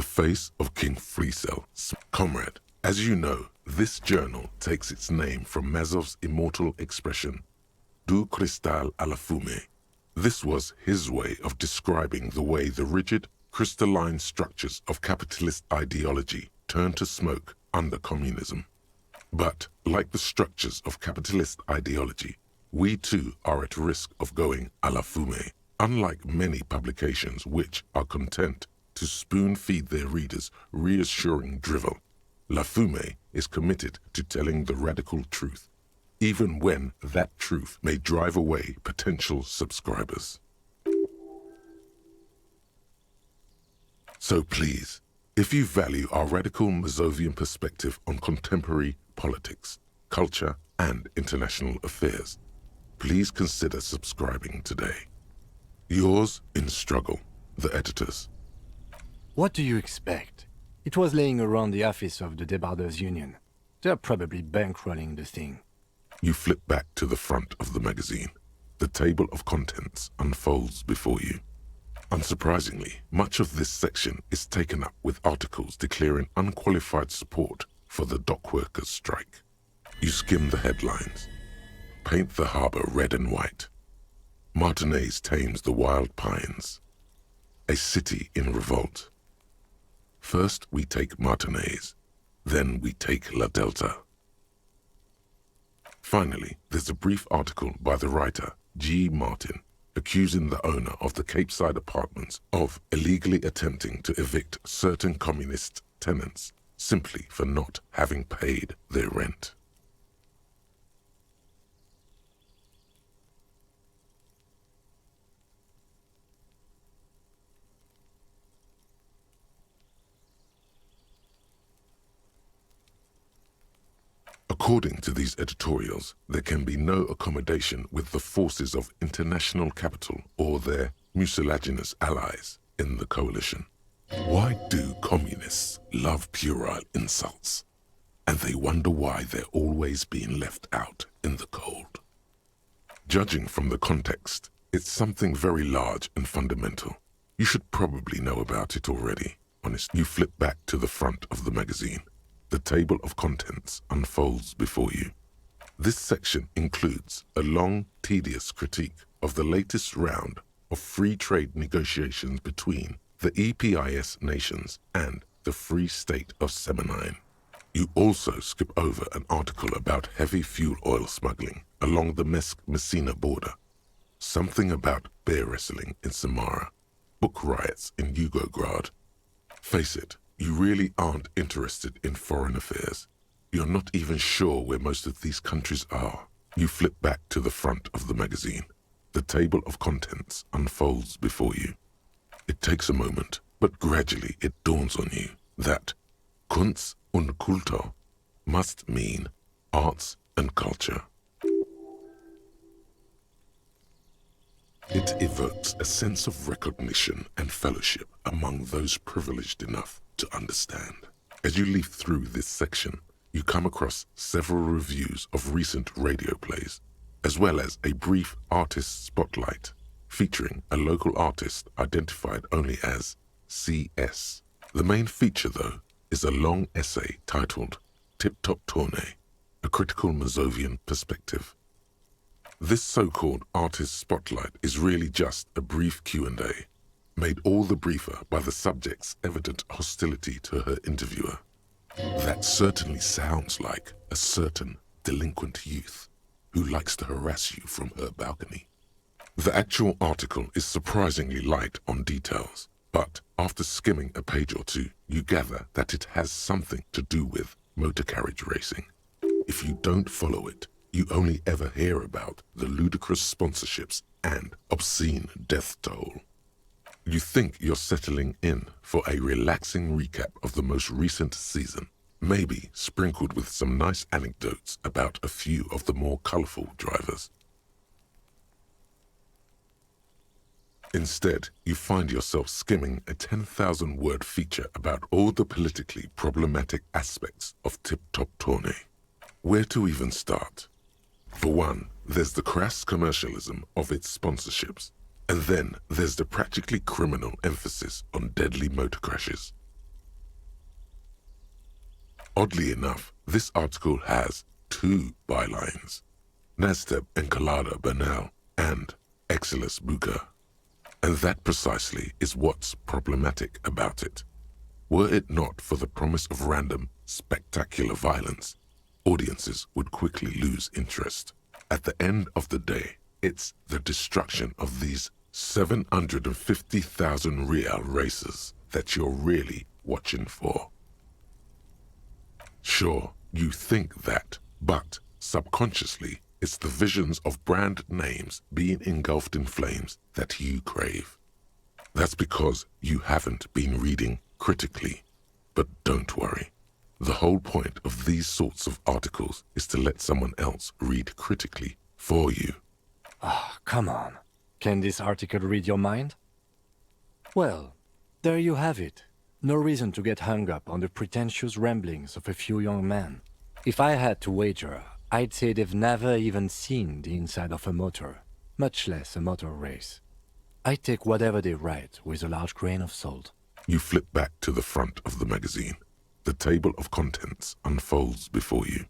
the face of King Freecell. Comrade, as you know, this journal takes its name from Mazov's immortal expression, du cristal à la fumée. This was his way of describing the way the rigid, crystalline structures of capitalist ideology turn to smoke under communism. But, like the structures of capitalist ideology, we too are at risk of going à la fumée. Unlike many publications which are content to spoon-feed their readers reassuring drivel, La Fumée is committed to telling the radical truth, even when that truth may drive away potential subscribers. So please, if you value our radical Mazovian perspective on contemporary politics, culture, and international affairs, please consider subscribing today. Yours in struggle, the editors. What do you expect? It was laying around the office of the Debarders Union. They're probably bankrolling the thing. You flip back to the front of the magazine. The table of contents unfolds before you. Unsurprisingly, much of this section is taken up with articles declaring unqualified support for the dockworkers' strike. You skim the headlines. Paint the harbor red and white. Martinez tames the wild pines. A city in revolt. First we take Martinez, then we take La Delta. Finally, there's a brief article by the writer, G. Martin, accusing the owner of the Capeside apartments of illegally attempting to evict certain communist tenants simply for not having paid their rent. According to these editorials, there can be no accommodation with the forces of international capital or their mucilaginous allies in the coalition. Why do communists love puerile insults? And they wonder why they're always being left out in the cold. Judging from the context, it's something very large and fundamental. You should probably know about it already. Honest, you flip back to the front of the magazine. The table of contents unfolds before you. This section includes a long, tedious critique of the latest round of free trade negotiations between the EPIS nations and the Free State of Semenine. You also skip over an article about heavy fuel oil smuggling along the Messina border, something about bear wrestling in Samara, book riots in Yugograd. Face it, you really aren't interested in foreign affairs. You're not even sure where most of these countries are. You flip back to the front of the magazine. The table of contents unfolds before you. It takes a moment, but gradually it dawns on you that Kunst und Kultur must mean arts and culture. It evokes a sense of recognition and fellowship among those privileged enough to understand. As you leaf through this section, you come across several reviews of recent radio plays, as well as a brief artist spotlight featuring a local artist identified only as CS. The main feature, though, is a long essay titled Tip Top Tournée, a critical Mazovian perspective. This so-called artist spotlight is really just a brief Q&A, made all the briefer by the subject's evident hostility to her interviewer. That certainly sounds like a certain delinquent youth who likes to harass you from her balcony. The actual article is surprisingly light on details, but after skimming a page or two, you gather that it has something to do with motor carriage racing. If you don't follow it, you only ever hear about the ludicrous sponsorships and obscene death toll. You think you're settling in for a relaxing recap of the most recent season, maybe sprinkled with some nice anecdotes about a few of the more colorful drivers. Instead, you find yourself skimming a 10,000-word feature about all the politically problematic aspects of Tip Top Tournée. Where to even start? For one, there's the crass commercialism of its sponsorships, and then there's the practically criminal emphasis on deadly motor crashes. Oddly enough, this article has 2 bylines: Nasteb Encolada Bernal and Exilus Buka. And that precisely is what's problematic about it. Were it not for the promise of random, spectacular violence, audiences would quickly lose interest. At the end of the day, it's the destruction of these 750,000 real races that you're really watching for. Sure, you think that, but subconsciously, it's the visions of brand names being engulfed in flames that you crave. That's because you haven't been reading critically. But don't worry. The whole point of these sorts of articles is to let someone else read critically for you. Ah, come on. Can this article read your mind? Well, there you have it. No reason to get hung up on the pretentious ramblings of a few young men. If I had to wager, I'd say they've never even seen the inside of a motor, much less a motor race. I take whatever they write with a large grain of salt. You flip back to the front of the magazine. The table of contents unfolds before you.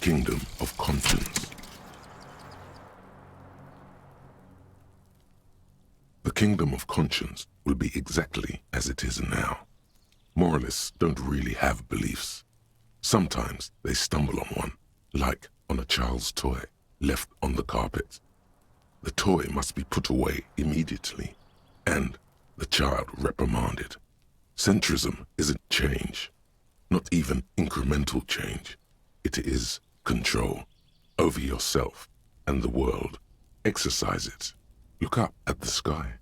Kingdom of Conscience. The Kingdom of Conscience will be exactly as it is now. Moralists don't really have beliefs. Sometimes they stumble on one, like on a child's toy left on the carpet. The toy must be put away immediately, and the child reprimanded. Centrism isn't change, not even incremental change. It is control over yourself and the world. Exercise it. Look up at the sky,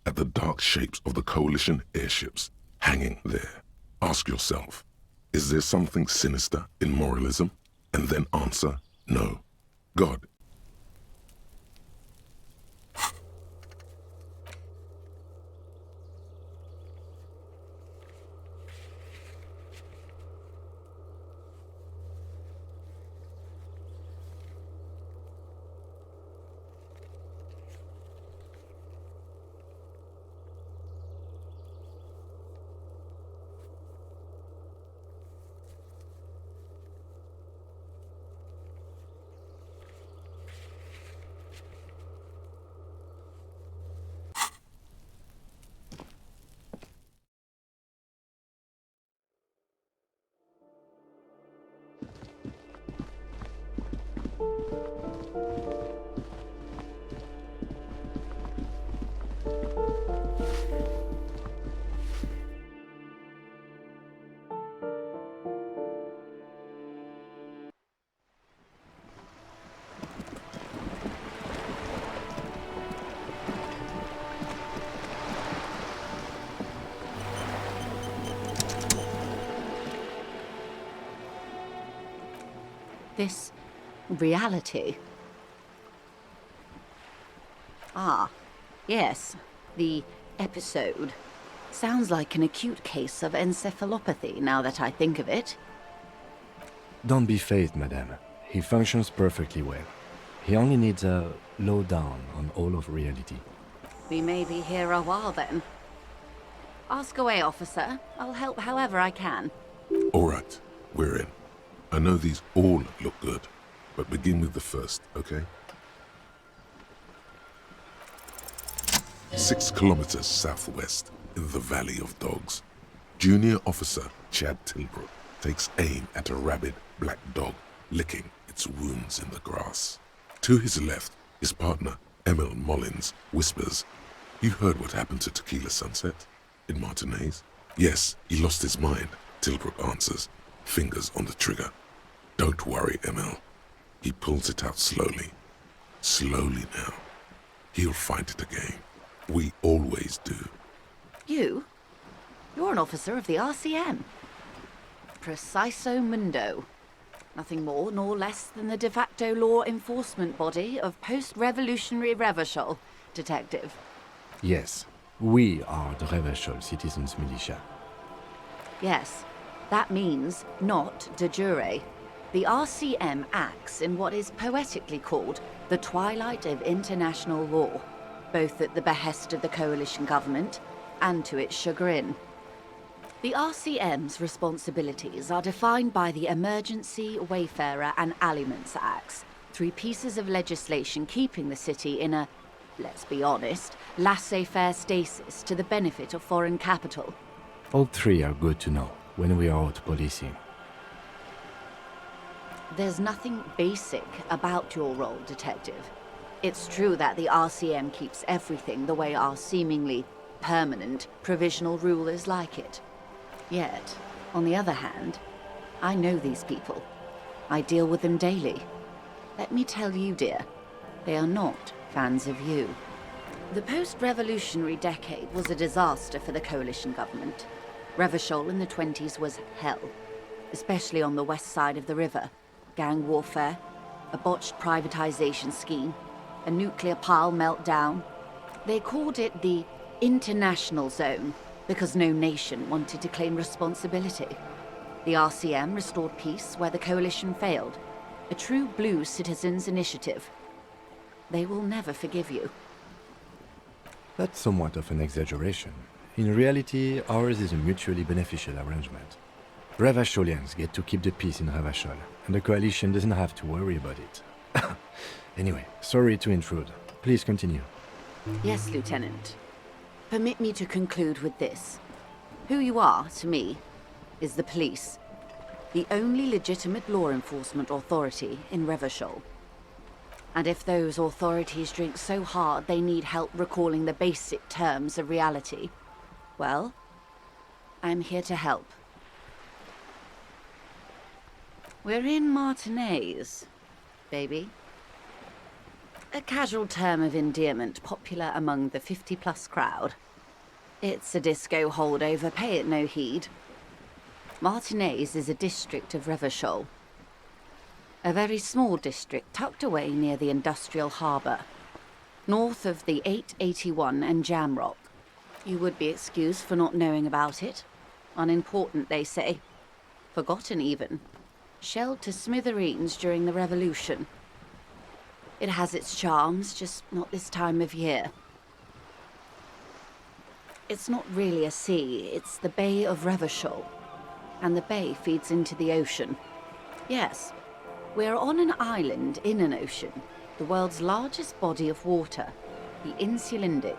at the dark shapes of the coalition airships hanging there. Ask yourself, is there something sinister in moralism? And then answer, no. God. This reality. Ah, yes, the episode. Sounds like an acute case of encephalopathy, now that I think of it. Don't be phased, madame. He functions perfectly well. He only needs a lowdown on all of reality. We may be here a while then. Ask away, officer. I'll help however I can. All right, we're in. I know these all look good, but begin with the first, okay? 6 kilometers southwest, in the Valley of Dogs, Junior Officer Chad Tilbrook takes aim at a rabid black dog licking its wounds in the grass. To his left, his partner, Emil Mullins, whispers, "You heard what happened to Tequila Sunset in Martinez?" "Yes, he lost his mind," Tilbrook answers, fingers on the trigger. "Don't worry, Emil." He pulls it out slowly. Slowly now. He'll find it again. We always do. You? You're an officer of the RCM. Preciso Mundo. Nothing more nor less than the de facto law enforcement body of post-revolutionary Revachol, detective. Yes, we are the Revachol Citizens Militia. Yes, that means not de jure. The RCM acts in what is poetically called the twilight of international law. both at the behest of the coalition government and to its chagrin. The RCM's responsibilities are defined by the Emergency, Wayfarer and Aliments Acts, 3 pieces of legislation keeping the city in a, let's be honest, laissez-faire stasis to the benefit of foreign capital. All 3 are good to know when we are out policing. There's nothing basic about your role, Detective. It's true that the RCM keeps everything the way our seemingly permanent, provisional rulers like it. Yet, on the other hand, I know these people. I deal with them daily. Let me tell you, dear, they are not fans of you. The post-revolutionary decade was a disaster for the coalition government. Revachol in the 20s was hell, especially on the west side of the river. Gang warfare, a botched privatization scheme, a nuclear pile meltdown. They called it the international zone because no nation wanted to claim responsibility. The RCM restored peace where the coalition failed. A true blue citizens' initiative. They will never forgive you. That's somewhat of an exaggeration. In reality, ours is a mutually beneficial arrangement. Revacholians get to keep the peace in Revachol, and the coalition doesn't have to worry about it. Anyway, sorry to intrude. Please continue. Yes, Lieutenant. Permit me to conclude with this. Who you are, to me, is the police. The only legitimate law enforcement authority in Revachol. And if those authorities drink so hard they need help recalling the basic terms of reality, well, I'm here to help. We're in Martinez, baby. A casual term of endearment popular among the 50-plus crowd. It's a disco holdover, pay it no heed. Martinez is a district of Revachol. A very small district tucked away near the industrial harbour, north of the 881 and Jamrock. You would be excused for not knowing about it. Unimportant, they say. Forgotten, even. Shelled to smithereens during the Revolution. It has its charms, just not this time of year. It's not really a sea, it's the Bay of Revachol. And the bay feeds into the ocean. Yes, we're on an island in an ocean, the world's largest body of water, the Insulindic.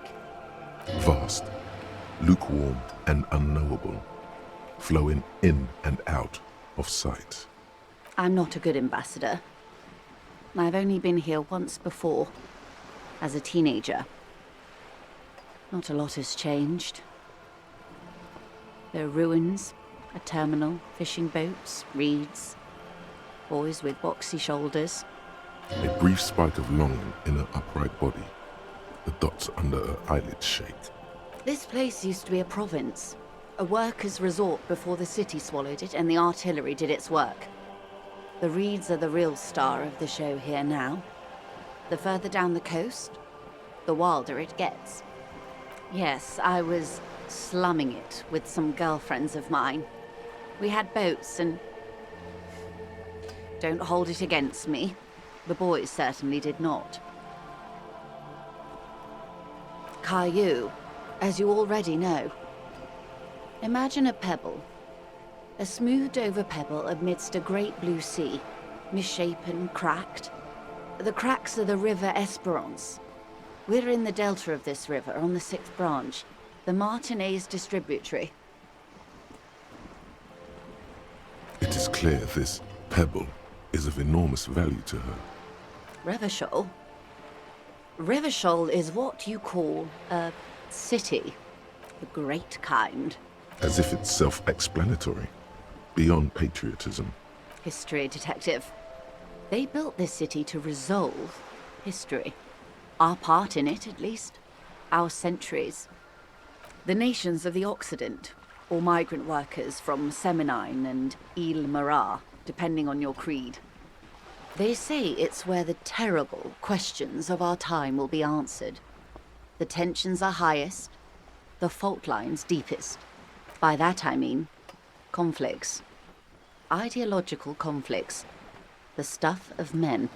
Vast, lukewarm and unknowable, flowing in and out of sight. I'm not a good ambassador. I've only been here once before, as a teenager. Not a lot has changed. There are ruins, a terminal, fishing boats, reeds, boys with boxy shoulders. A brief spike of longing in her upright body, the dots under her eyelids shake. This place used to be a province, a workers' resort before the city swallowed it and the artillery did its work. The reeds are the real star of the show here now. The further down the coast, the wilder it gets. Yes, I was slumming it with some girlfriends of mine. We had boats and... Don't hold it against me. The boys certainly did not. Caillou, as you already know. Imagine a pebble. A smoothed-over pebble amidst a great blue sea, misshapen, cracked. The cracks are the River Esperance. We're in the delta of this river, on the 6th branch, the Martinez distributary. It is clear this pebble is of enormous value to her. Revachol? Revachol is what you call a city. The great kind. As if it's self-explanatory, beyond patriotism. History, Detective. They built this city to resolve history. Our part in it, at least. Our centuries. The nations of the Occident, or migrant workers from Seminine and Ile Marat, depending on your creed. They say it's where the terrible questions of our time will be answered. The tensions are highest, the fault lines deepest. By that I mean conflicts. Ideological conflicts. The stuff of men.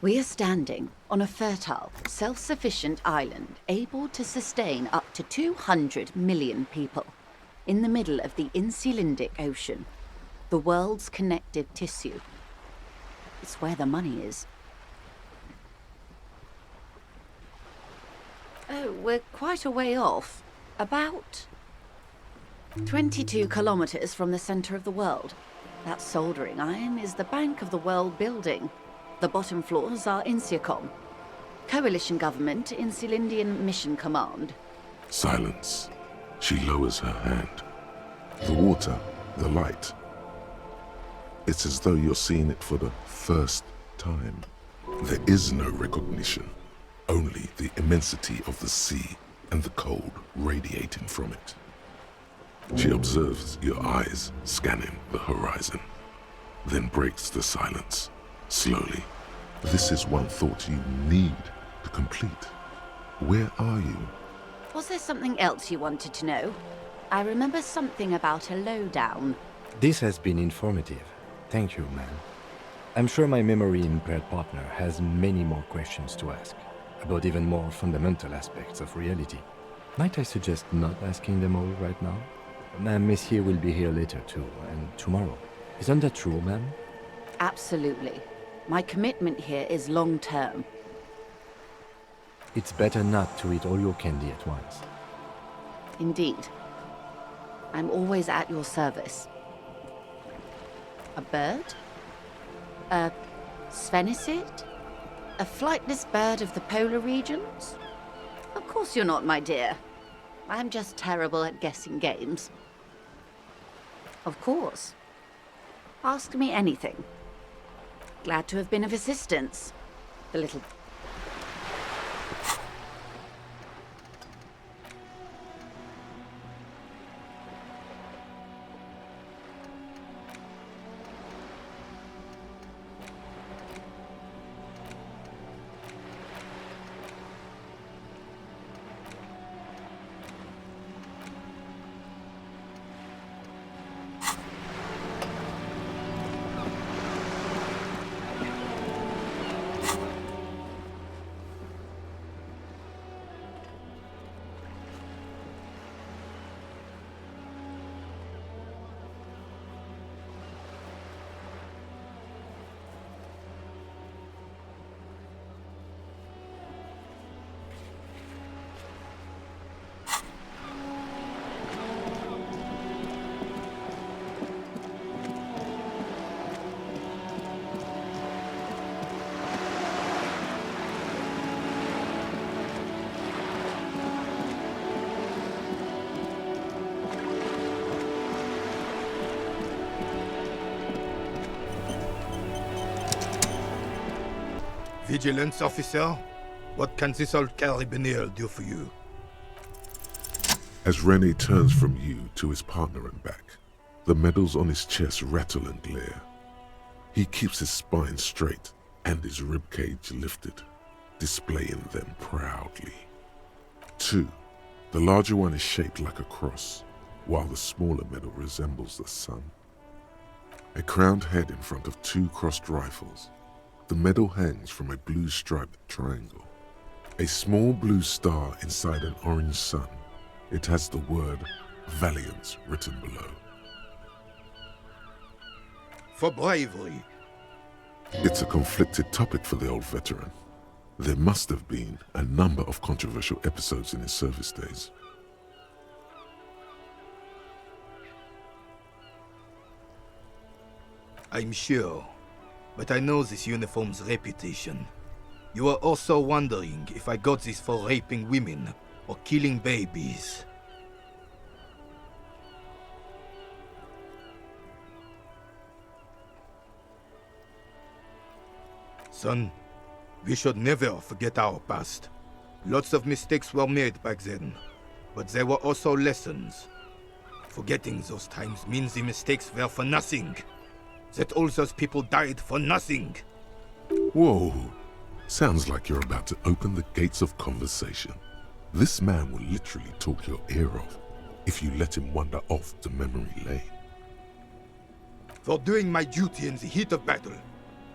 We are standing on a fertile, self-sufficient island able to sustain up to 200 million people in the middle of the Insulindic Ocean, the world's connective tissue. It's where the money is. Oh, we're quite a way off. About 22 kilometers from the center of the world. That soldering iron is the bank of the world building. The bottom floors are Insiacom, coalition government, Insulindian Mission Command. Silence. She lowers her hand. The water, the light. It's as though you're seeing it for the first time. There is no recognition, only the immensity of the sea and the cold radiating from it. She observes your eyes scanning the horizon, then breaks the silence, slowly. This is one thought you need to complete. Where are you? Was there something else you wanted to know? I remember something about a lowdown. This has been informative. Thank you, man. I'm sure my memory-impaired partner has many more questions to ask, about even more fundamental aspects of reality. Might I suggest not asking them all right now? Messier will be here later too, and tomorrow. Isn't that true, ma'am? Absolutely. My commitment here is long-term. It's better not to eat all your candy at once. Indeed. I'm always at your service. A bird? A sphenicid? A flightless bird of the polar regions? Of course you're not, my dear. I'm just terrible at guessing games. Of course. Ask me anything. Glad to have been of assistance. The little... Vigilance officer, what can this old carabiner do for you? As Rene turns from you to his partner and back, the medals on his chest rattle and glare. He keeps his spine straight and his ribcage lifted, displaying them proudly. 2. The larger one is shaped like a cross, while the smaller medal resembles the sun. A crowned head in front of 2 crossed rifles. The medal hangs from a blue striped triangle. A small blue star inside an orange sun. It has the word Valiance written below. For bravery. It's a conflicted topic for the old veteran. There must have been a number of controversial episodes in his service days. I'm sure, but I know this uniform's reputation. You are also wondering if I got this for raping women or killing babies. Son, we should never forget our past. Lots of mistakes were made back then, but there were also lessons. Forgetting those times means the mistakes were for nothing. That all those people died for nothing. Whoa, sounds like you're about to open the gates of conversation. This man will literally talk your ear off if you let him wander off to memory lane. For doing my duty in the heat of battle,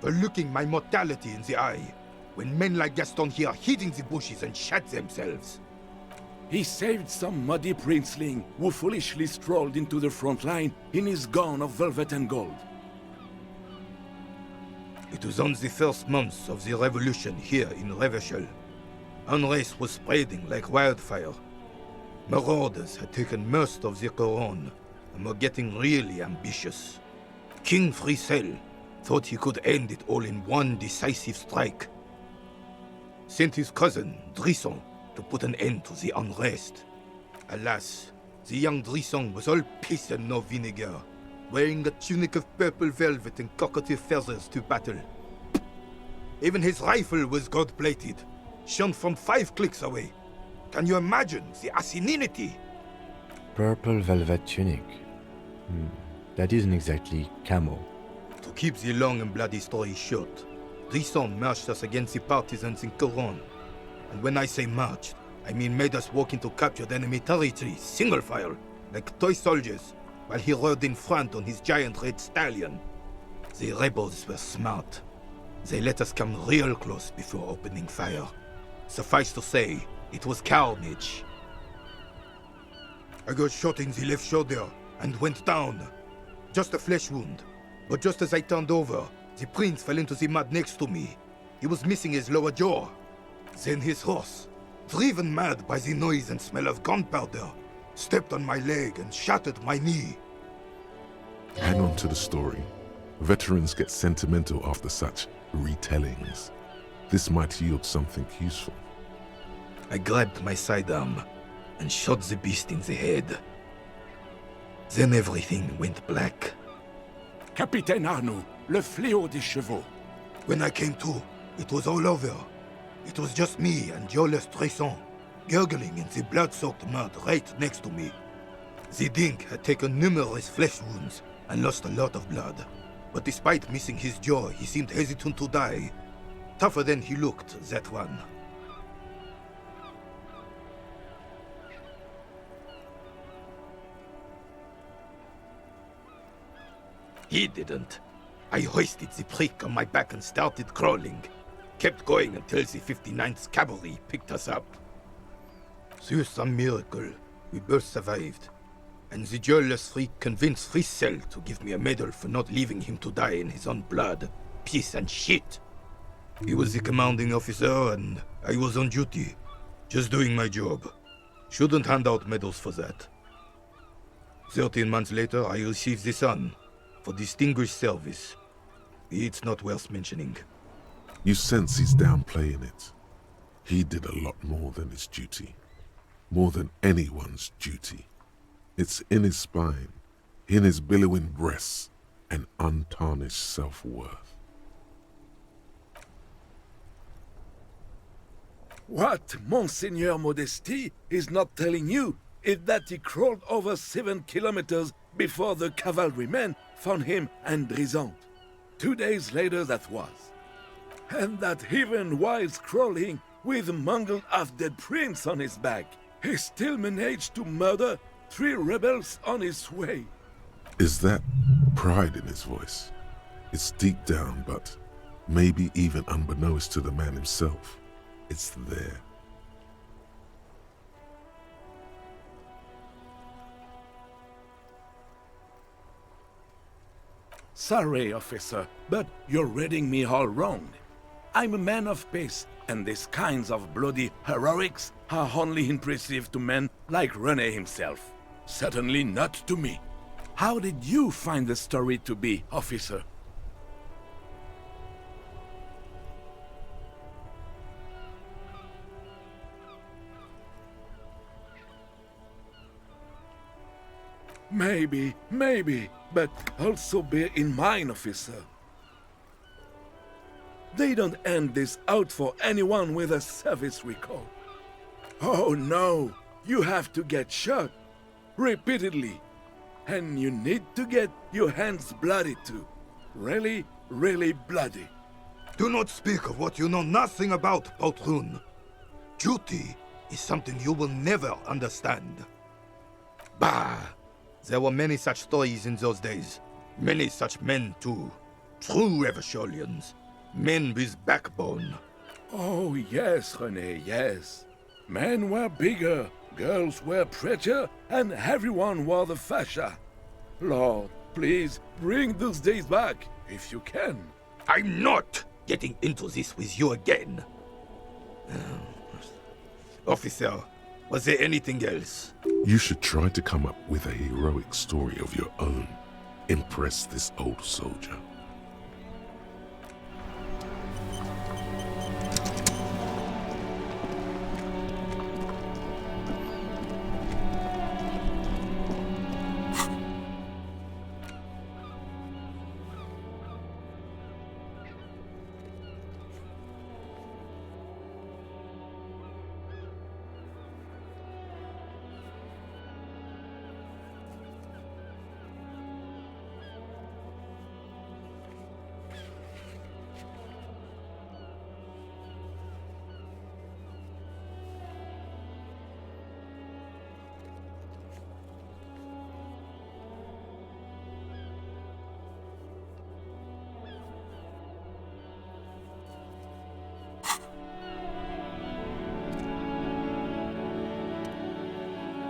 for looking my mortality in the eye, when men like Gaston here hid in the bushes and shot themselves. He saved some muddy princeling who foolishly strolled into the front line in his gown of velvet and gold. It was on the first months of the revolution here in Revachol. Unrest was spreading like wildfire. Marauders had taken most of the Couronne and were getting really ambitious. King Frisel thought he could end it all in one decisive strike. Sent his cousin, Drisson, to put an end to the unrest. Alas, the young Drisson was all piss and no vinegar, wearing a tunic of purple velvet and cockatiel feathers to battle. Even his rifle was gold-plated, shone from 5 clicks away. Can you imagine the asininity? Purple velvet tunic. That isn't exactly camo. To keep the long and bloody story short, Drisson marched us against the partisans in Couronne. And when I say marched, I mean made us walk into captured enemy territory, single file, like toy soldiers, while he rode in front on his giant red stallion. The rebels were smart. They let us come real close before opening fire. Suffice to say, it was carnage. I got shot in the left shoulder and went down. Just a flesh wound. But just as I turned over, the prince fell into the mud next to me. He was missing his lower jaw. Then his horse, driven mad by the noise and smell of gunpowder, stepped on my leg and shattered my knee. Hang on to the story. Veterans get sentimental after such retellings. This might yield something useful. I grabbed my sidearm and shot the beast in the head. Then everything went black. Capitaine Arnoux, le fléau des chevaux. When I came to, it was all over. It was just me and Jolas Tresson, gurgling in the blood-soaked mud right next to me. The Dink had taken numerous flesh wounds and lost a lot of blood. But despite missing his jaw, he seemed hesitant to die. Tougher than he looked, that one. He didn't. I hoisted the prick on my back and started crawling. Kept going until the 59th Cavalry picked us up. Through some miracle, we both survived. And the jealous freak convinced Frisel to give me a medal for not leaving him to die in his own blood. Piece and shit. He was the commanding officer and I was on duty. Just doing my job. Shouldn't hand out medals for that. 13 months later, I received the Sun for distinguished service. It's not worth mentioning. You sense he's downplaying it. He did a lot more than his duty. More than anyone's duty. It's in his spine, in his billowing breasts, and untarnished self-worth. What Monseigneur Modesty is not telling you is that he crawled over 7 kilometers before the cavalrymen found him and Drisson. 2 days later that was. And that even while crawling with a mangled half-dead prince on his back, he still managed to murder 3 rebels on his way. Is that pride in his voice? It's deep down, but maybe even unbeknownst to the man himself, it's there. Sorry, officer, but you're reading me all wrong. I'm a man of peace, and these kinds of bloody heroics are only impressive to men like René himself. Certainly not to me. How did you find the story to be, officer? Maybe, but also bear in mind, officer. They don't hand this out for anyone with a service record. Oh no, you have to get shot. Repeatedly. And you need to get your hands bloody too. Really, really bloody. Do not speak of what you know nothing about, Poltroon. Duty is something you will never understand. Bah! There were many such stories in those days. Many such men, too. True Eversholians. Men with backbone. Oh, yes, René, yes. Men were bigger, girls were prettier, and everyone wore the fascia. Lord, please, bring those days back, if you can. I'm not getting into this with you again. Officer, was there anything else? You should try to come up with a heroic story of your own. Impress this old soldier.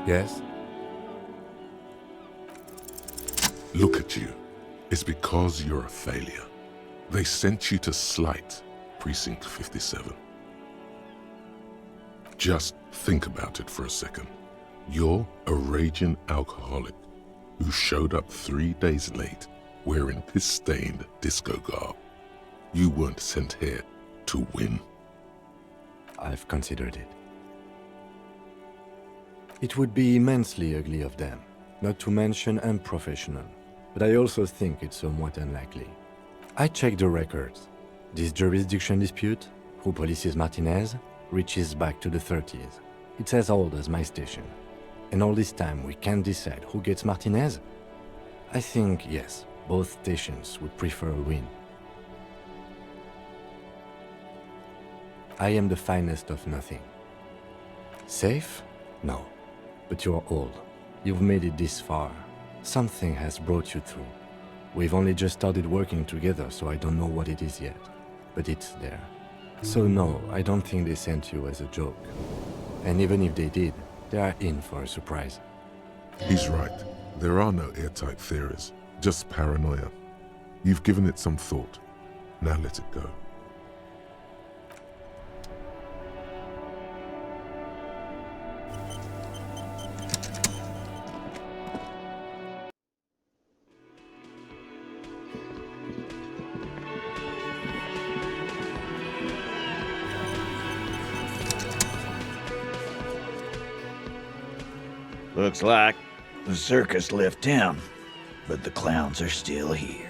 Yes? Look at you. It's because you're a failure. They sent you to Slight, Precinct 57. Just think about it for a second. You're a raging alcoholic who showed up 3 days late wearing piss-stained disco garb. You weren't sent here to win. I've considered it. It would be immensely ugly of them, not to mention unprofessional, but I also think it's somewhat unlikely. I checked the records. This jurisdiction dispute, who polices Martinez, reaches back to the 30s. It's as old as my station. And all this time we can't decide who gets Martinez? I think, yes, both stations would prefer a win. I am the finest of nothing. Safe? No. But you're old. You've made it this far. Something has brought you through. We've only just started working together, so I don't know what it is yet. But it's there. So no, I don't think they sent you as a joke. And even if they did, they are in for a surprise. He's right. There are no airtight theories, just paranoia. You've given it some thought. Now let it go. Looks like the circus left town, but the clowns are still here.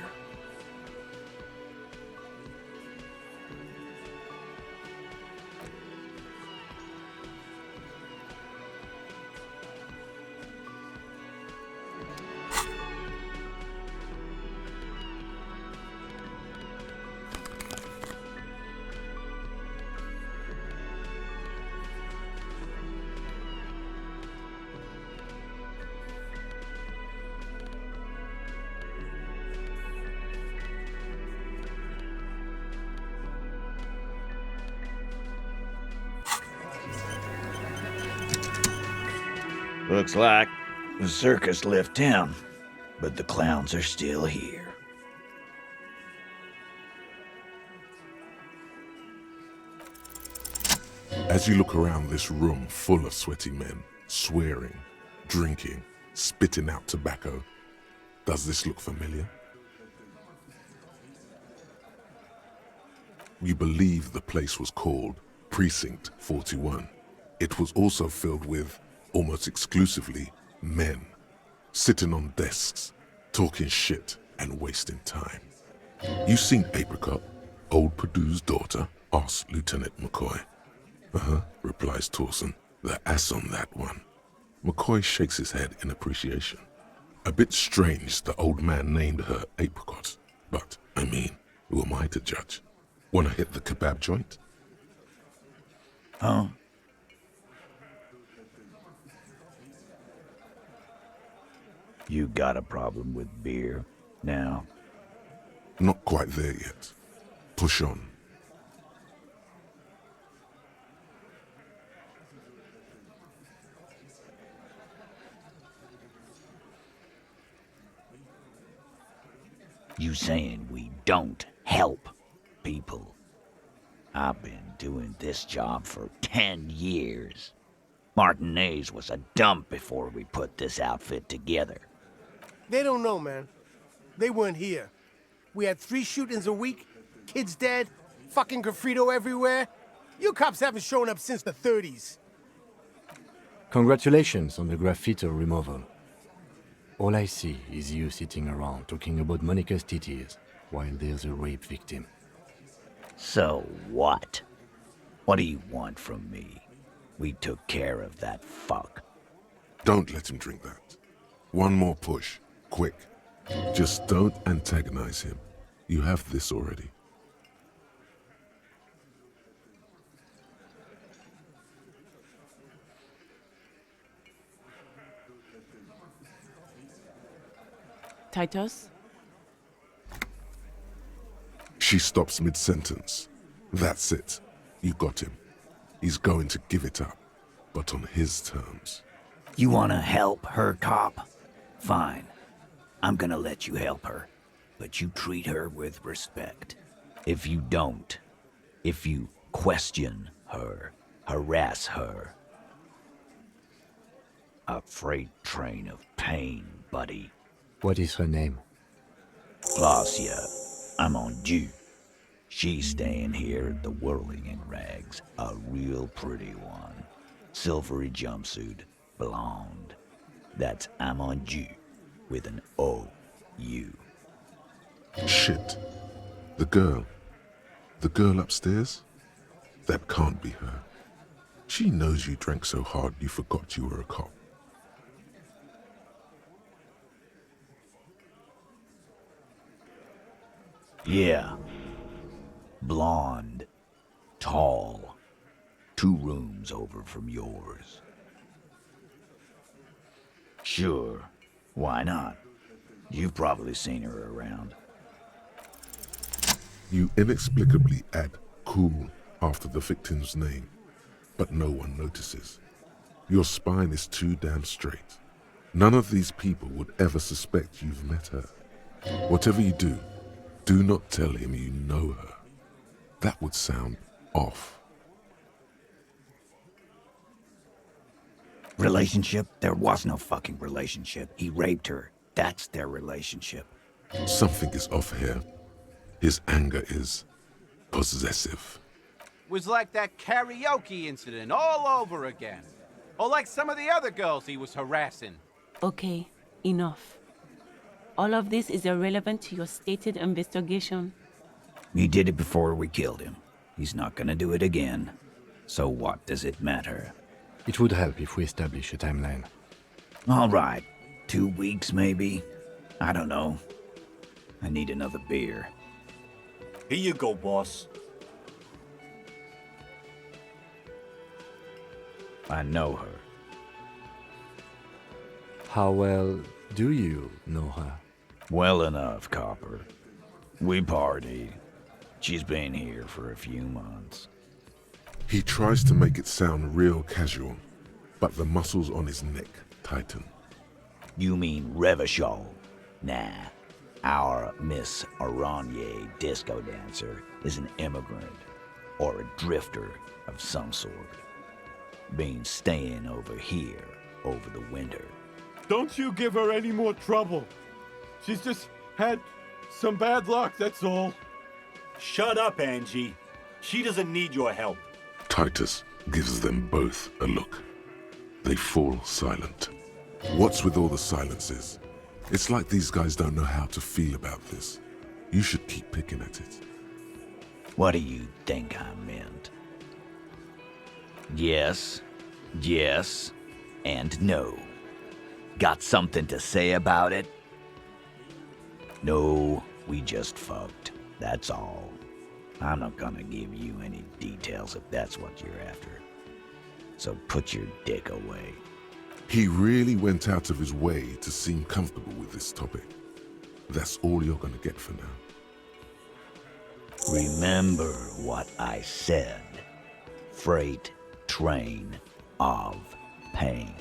Looks like the circus left town, but the clowns are still here. As you look around this room full of sweaty men, swearing, drinking, spitting out tobacco, does this look familiar? You believe the place was called Precinct 41. It was also filled with, almost exclusively, men, sitting on desks, talking shit and wasting time. You seen Apricot, old Purdue's daughter? Asks Lieutenant McCoy. Replies Torson, the ass on that one. McCoy shakes his head in appreciation. A bit strange the old man named her Apricot, but, I mean, who am I to judge? Wanna hit the kebab joint? Huh? You got a problem with beer now? Not quite there yet. Push on. You saying we don't help people? I've been doing this job for 10 years. Martinez was a dump before we put this outfit together. They don't know, man. They weren't here. We had 3 shootings a week, kids dead, fucking graffito everywhere. You cops haven't shown up since the 30s. Congratulations on the graffiti removal. All I see is you sitting around talking about Monica's titties while there's a rape victim. So what? What do you want from me? We took care of that fuck. Don't let him drink that. One more push. Quick. Just don't antagonize him. You have this already. Titus? She stops mid-sentence. That's it. You got him. He's going to give it up, but on his terms. You wanna help her, cop? Fine. I'm gonna let you help her, but you treat her with respect. If you don't, if you question her, harass her, a freight train of pain, buddy. What is her name? Glacia, I'm on due. She's staying here at the Whirling in Rags, a real pretty one. Silvery jumpsuit, blonde. That's I'm on due, with an O-U. Shit. The girl. The girl upstairs? That can't be her. She knows you drank so hard you forgot you were a cop. Yeah. Blonde. Tall. 2 rooms over from yours. Sure. Why not? You've probably seen her around. You inexplicably add cool after the victim's name, but no one notices. Your spine is too damn straight. None of these people would ever suspect you've met her. Whatever you do not tell him you know her. That would sound off. Relationship? There was no fucking relationship. He raped her. That's their relationship. Something is off here. His anger is possessive. Was like that karaoke incident all over again. Or like some of the other girls he was harassing. Okay, enough. All of this is irrelevant to your stated investigation. He did it before we killed him. He's not gonna do it again. So what does it matter? It would help if we establish a timeline. All right. 2 weeks, maybe? I don't know. I need another beer. Here you go, boss. I know her. How well do you know her? Well enough, Copper. We party. She's been here for a few months. He tries to make it sound real casual, but the muscles on his neck tighten. You mean Revachol? Nah. Our Miss Aranye disco dancer is an immigrant or a drifter of some sort. Been staying over here over the winter. Don't you give her any more trouble. She's just had some bad luck, that's all. Shut up, Angie. She doesn't need your help. Titus gives them both a look. They fall silent. What's with all the silences? It's like these guys don't know how to feel about this. You should keep picking at it. What do you think I meant? Yes, yes, and no. Got something to say about it? No, we just fucked. That's all. I'm not gonna give you any details if that's what you're after. So put your dick away. He really went out of his way to seem comfortable with this topic. That's all you're gonna get for now. Remember what I said. Freight train of pain.